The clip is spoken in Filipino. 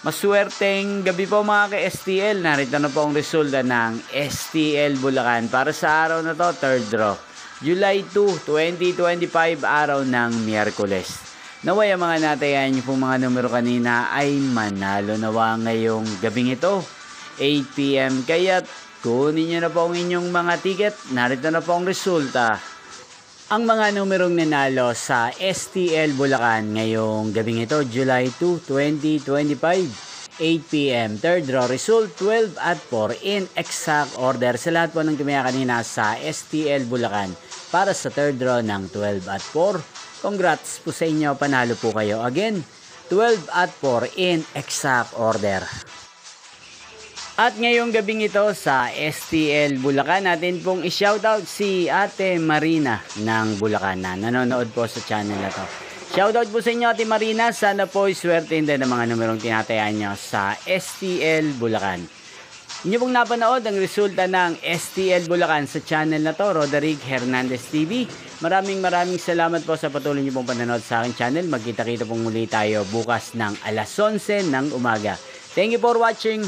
Maswerteng gabi po mga ka-STL. Narito na po ang resulta ng STL Bulacan para sa araw na to, third draw. July 2, 2025, araw ng Miyerkules. Naway ang mga natayan niyo pong mga numero kanina ay manalo nawa ngayong gabing ito, 8 PM. Kaya kunin niyo na po ang inyong mga ticket. Narito na po ang resulta. Ang mga numerong nanalo sa STL Bulacan ngayong gabing ito, July 2, 2025, 8 PM. Third draw result, 12 at 4 in exact order. Sa lahat po ng tumaya kanina sa STL Bulacan para sa third draw ng 12 at 4. Congrats po sa inyo, panalo po kayo. Again, 12 at 4 in exact order. At ngayong gabing ito sa STL Bulacan, natin pong i-shoutout si Ate Marina ng Bulacan na nanonood po sa channel na to. Shoutout po sa inyo Ate Marina, sana po iswertein din ang mga numerong tinatayaan nyo sa STL Bulacan. Inyo pong napanood ang resulta ng STL Bulacan sa channel na to, Roderick Hernandez TV. Maraming salamat po sa patuloy nyo pong panonood sa aking channel. Magkita-kita pong muli tayo bukas ng alas 11 ng umaga. Thank you for watching.